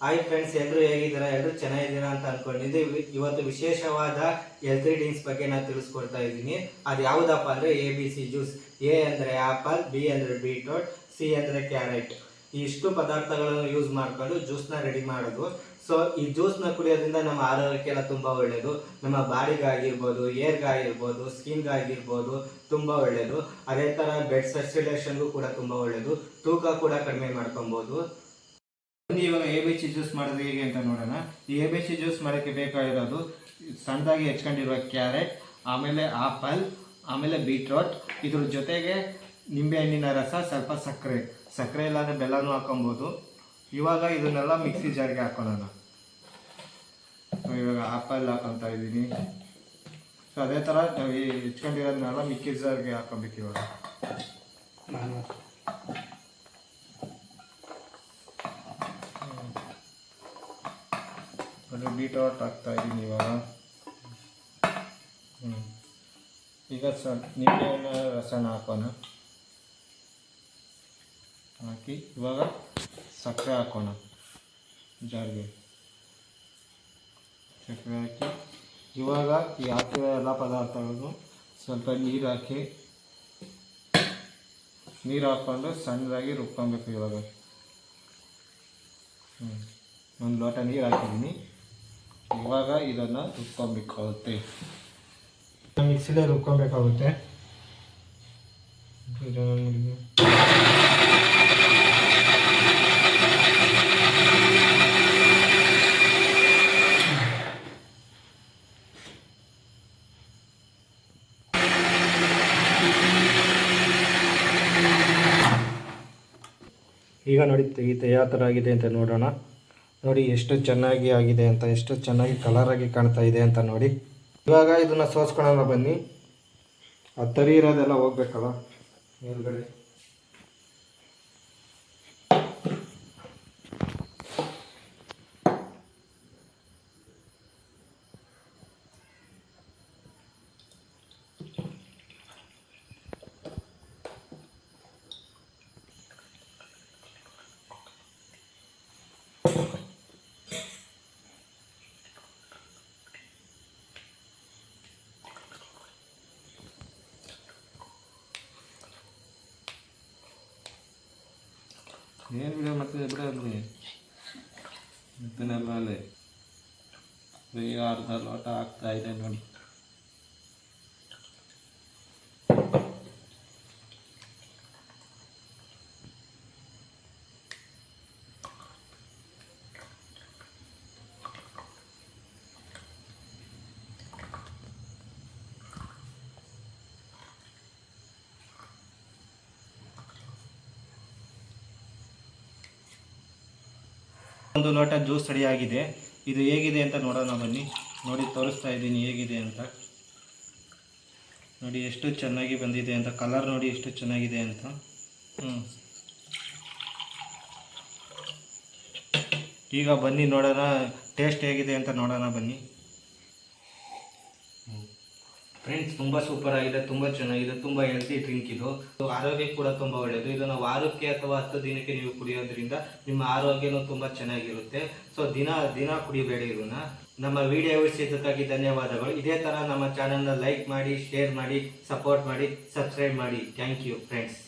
Hi friends, ಎಲ್ಲರೂ ಹೇಗಿದ್ದೀರಾ? ಎಲ್ಲರೂ ಚೆನ್ನಾಗಿದ್ದೀರಾ ಅಂತ ಅನ್ಕೊಂಡಿದ್ದೆ. ಇವತ್ತು ವಿಶೇಷವಾದ ಹೆಲ್ತ್ ಡ್ರಿಂಕ್ಸ್ ಬಗ್ಗೆ ನಾನು ತಿಳಿಸ್ಕೊಡ್ತಾ ಇದ್ದೀನಿ. ಅದು ಯಾವುದಪ್ಪ ಅಂದರೆ ABC ಜ್ಯೂಸ್. ಎ ಅಂದರೆ ಆ್ಯಪಲ್, ಬಿ ಅಂದರೆ ಬೀಟ್ರೋಟ್, ಸಿ ಅಂದರೆ ಕ್ಯಾರೆಟ್. ಇಷ್ಟು ಪದಾರ್ಥಗಳನ್ನು ಯೂಸ್ ಮಾಡ್ಕೊಂಡು ಜ್ಯೂಸ್ನ ರೆಡಿ ಮಾಡೋದು. ಸೊ ಈ ಜ್ಯೂಸ್ನ ಕುಡಿಯೋದ್ರಿಂದ ನಮ್ಮ ಆರೋಗ್ಯಕ್ಕೆಲ್ಲ ತುಂಬ ಒಳ್ಳೆಯದು. ನಮ್ಮ ಬಾಡಿಗಾಗಿರ್ಬೋದು, ಏರ್ಗಾಗಿರ್ಬೋದು, ಸ್ಕಿನ್ಗಾಗಿರ್ಬೋದು ತುಂಬ ಒಳ್ಳೆಯದು. ಅದೇ ಥರ ಬ್ಲಡ್ ಸರ್ಕ್ಯುಲೇಷನ್ಗೂ ಕೂಡ ತುಂಬ ಒಳ್ಳೆಯದು. ತೂಕ ಕೂಡ ಕಡಿಮೆ ಮಾಡ್ಕೊಬೋದು. ಇವಾಗ ABC ಜ್ಯೂಸ್ ಮಾಡೋದು ಹೇಗೆ ಅಂತ ನೋಡೋಣ. ಈ ABC ಜ್ಯೂಸ್ ಮಾಡೋಕ್ಕೆ ಬೇಕಾಗಿರೋದು ಸಣ್ಣದಾಗಿ ಹೆಚ್ಕೊಂಡಿರುವ ಕ್ಯಾರೆಟ್, ಆಮೇಲೆ ಆಪಲ್, ಆಮೇಲೆ ಬೀಟ್ರೋಟ್, ಇದ್ರ ಜೊತೆಗೆ ನಿಂಬೆಹಣ್ಣಿನ ರಸ, ಸ್ವಲ್ಪ ಸಕ್ಕರೆ ಇಲ್ಲಾಂದರೆ ಬೆಲ್ಲನೂ ಹಾಕೊಬೋದು. ಇವಾಗ ಇದನ್ನೆಲ್ಲ ಮಿಕ್ಸಿ ಜಾರ್ಗೆ ಹಾಕೊಳ್ಳೋಣ. ಇವಾಗ ಆಪಲ್ ಹಾಕೊತಾ ಇದ್ದೀನಿ. ಸೊ ಅದೇ ಥರ ನಾವು ಹೆಚ್ಕೊಂಡಿರೋದನ್ನೆಲ್ಲ ಮಿಕ್ಸಿ ಜಾರ್ಗೆ ಹಾಕೊಬೇಕು. ಇವಾಗ ಅದು ಬೀಟ್ರೋಟ್ ಹಾಕ್ತಾ ಇದ್ದೀನಿ ಇವಾಗ. ಈಗ ನಿಂಬೆಹಣ್ಣಿನ ರಸನ ಹಾಕೋಣ. ಹಾಕಿ ಇವಾಗ ಸಕ್ಕರೆ ಹಾಕೋಣ ಜಾರ್ಗೆ. ಸಕ್ಕರೆ ಹಾಕಿ ಇವಾಗ ಈ ಹಾಕಿರೋ ಎಲ್ಲ ಪದಾರ್ಥಗಳನ್ನು ಸ್ವಲ್ಪ ನೀರು ಹಾಕ್ಕೊಂಡು ಸಣ್ಣದಾಗಿ ರುಬ್ಕೊಬೇಕು. ಇವಾಗ ಒಂದು ಲೋಟ ನೀರು ಹಾಕಿದ್ದೀನಿ. ಇವಾಗ ಇದನ್ನು ರುಬ್ಕೊಬೇಕಾಗುತ್ತೆ. ಮಿಕ್ಸಿಲೇ ರುಬ್ಕೊಬೇಕಾಗುತ್ತೆ. ಈಗ ನೋಡಿ ಯಾವ ಥರ ಆಗಿದೆ ಅಂತ ನೋಡೋಣ. ನೋಡಿ ಎಷ್ಟು ಚೆನ್ನಾಗಿ ಆಗಿದೆ ಅಂತ, ಎಷ್ಟು ಚೆನ್ನಾಗಿ ಕಲರಾಗಿ ಕಾಣ್ತಾ ಇದೆ ಅಂತ ನೋಡಿ. ಇವಾಗ ಇದನ್ನು ಸೋಸ್ಕೊಳ್ಳೋಣ ಬನ್ನಿ. ಅದು ತರಿ ಇರೋದೆಲ್ಲ ಹೋಗ್ಬೇಕಲ್ಲ ಮೇಲ್ಗಡೆ. ಏನು ಬಿಡ ಮತ್ತೆ ಬಿಡಲ್ಲಿ ಮತ್ತನೆಲ್ಲ ಅಲ್ಲೇ ಈಗ ಅರ್ಧ ಲೋಟ ಆಗ್ತಾ ಇದೆ ನೋಡಿ. ಒಂದು ಲೋಟ ಜ್ಯೂಸ್ ರೆಡಿಯಾಗಿದೆ. ಇದು ಹೇಗಿದೆ ಅಂತ ನೋಡೋಣ ಬನ್ನಿ. ನೋಡಿ ತೋರಿಸ್ತಾ ಇದ್ದೀನಿ ಹೇಗಿದೆ ಅಂತ. ನೋಡಿ ಎಷ್ಟು ಚೆನ್ನಾಗಿ ಬಂದಿದೆ ಅಂತ, ಕಲರ್ ನೋಡಿ ಎಷ್ಟು ಚೆನ್ನಾಗಿದೆ ಅಂತ. ಈಗ ಬನ್ನಿ ನೋಡೋಣ ಟೇಸ್ಟ್ ಹೇಗಿದೆ ಅಂತ ನೋಡೋಣ ಬನ್ನಿ. ಫ್ರೆಂಡ್ಸ್, ತುಂಬ ಸೂಪರ್ ಆಗಿದೆ, ತುಂಬ ಚೆನ್ನಾಗಿದೆ, ತುಂಬ ಹೆಲ್ತಿ ಡ್ರಿಂಕ್ ಇದು. ಆರೋಗ್ಯಕ್ಕೆ ಕೂಡ ತುಂಬ ಒಳ್ಳೆಯದು. ಇದನ್ನು ವಾರಕ್ಕೆ ಅಥವಾ 10 ದಿನಕ್ಕೆ ನೀವು ಕುಡಿಯೋದ್ರಿಂದ ನಿಮ್ಮ ಆರೋಗ್ಯನೂ ತುಂಬ ಚೆನ್ನಾಗಿರುತ್ತೆ. ಸೊ ದಿನ ಕುಡಿಬೇಡಿ ಇದನ್ನ. ನಮ್ಮ ವಿಡಿಯೋ ವೀಕ್ಷಿಸೋದಕ್ಕಾಗಿ ಧನ್ಯವಾದಗಳು. ಇದೇ ಥರ ನಮ್ಮ ಚಾನಲ್ನ ಲೈಕ್ ಮಾಡಿ, ಶೇರ್ ಮಾಡಿ, ಸಪೋರ್ಟ್ ಮಾಡಿ, ಸಬ್ಸ್ಕ್ರೈಬ್ ಮಾಡಿ. Thank you friends.